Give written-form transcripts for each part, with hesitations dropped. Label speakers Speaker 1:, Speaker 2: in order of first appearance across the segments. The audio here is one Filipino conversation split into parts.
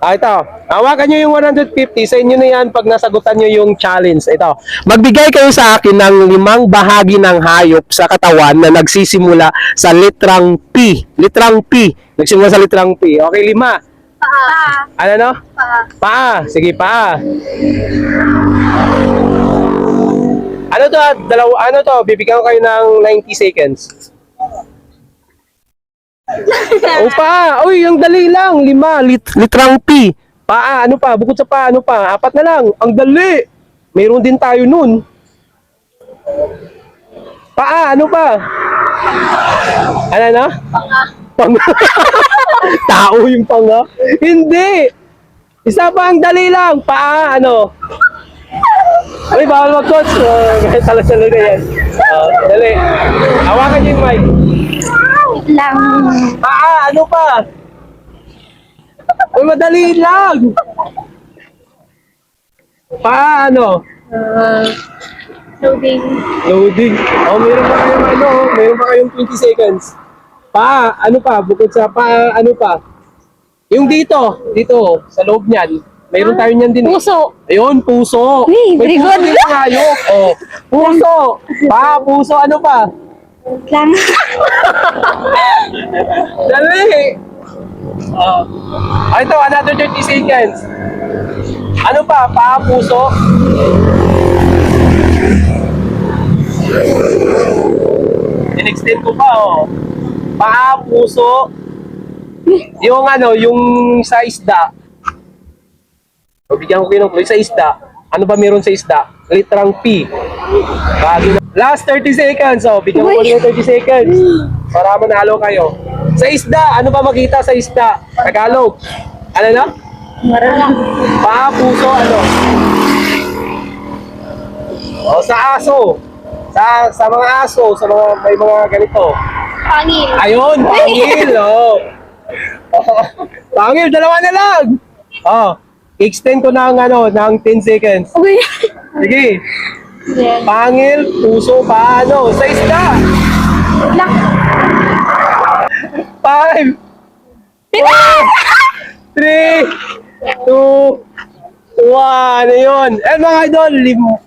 Speaker 1: Ito. Hawakan nyo yung 150. Sa inyo na yan pag nasagutan nyo yung challenge. Ito. Magbigay kayo sa akin ng 5 bahagi ng hayop sa katawan na nagsisimula sa litrang P. Litrang P. Nagsimula sa litrang P. Okay, 5.
Speaker 2: Paa.
Speaker 1: Ano no?
Speaker 2: Paa.
Speaker 1: Paa. Sige, paa. Ano to? Ano to? Bibigyan ko kayo ng 90 seconds. O paa. Uy, yung dali lang. 5. Litrang P. Paa. Ano pa? Bukod sa paa, ano pa? 4 na lang. Ang dali. Mayroon din tayo nun. Paa. Ano pa? Ano na?
Speaker 2: Panga.
Speaker 1: Panga. Tao yung panga. Hindi. Isa pa ang dali lang. Paa. Ano? Uy, bawal mag-coach. Salo-salo na yan. Dali. Hawakan niyo yung mic.
Speaker 2: Lang.
Speaker 1: Ano pa? Uy, madali lang. Paano?
Speaker 2: Loading.
Speaker 1: Loading. Meron pa kayong meron pa kayong 20 seconds. Ano pa? Bukod sa ano pa? Yung dito, sa loob niyan. Mayroon tayo niyan din.
Speaker 2: Puso.
Speaker 1: Ayun, puso.
Speaker 2: Uy,
Speaker 1: May
Speaker 2: very
Speaker 1: puso
Speaker 2: good.
Speaker 1: din ang hayop. Puso. Puso, ano pa?
Speaker 2: Lang.
Speaker 1: Dali! Ito, another 30 seconds. Ano pa? Puso? In-extend ko pa, puso. Yung yung sa isda. Bigyan ko kayo ng clue sa isda. Ano ba meron sa isda? Litrang P. Last 30 seconds. Bigyan ko kayo ng 30 seconds. Para manalo kayo. Sa isda, ano ba makita sa isda? Tagalog. Ano na?
Speaker 2: Marang.
Speaker 1: Puso, ano? Sa aso. Sa mga aso, may mga ganito.
Speaker 2: Pangil.
Speaker 1: Ayun, pangil. Pangil, 2 na lang. Extend ko ng ng 10 seconds.
Speaker 2: Uy.
Speaker 1: Sige.
Speaker 2: Yan.
Speaker 1: Pangil, puso, paano? Sa isda.
Speaker 2: Lang.
Speaker 1: 5, 4, 3, 2, 1. Ayun. Mga idol,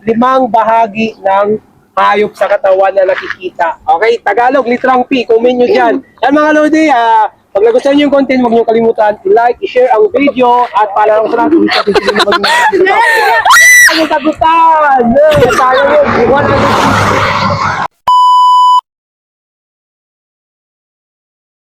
Speaker 1: 5 bahagi ng hayop sa katawan na nakikita. Okay, Tagalog, litrang P. Comment nyo dyan. Yan mga Lodi, pag nagustuhan nyo yung content, huwag nyo kalimutan i-like, i-share ang video, at paalala ko sa lahat, kung sa sila mag-video. Ano sagutan? Tayo yun.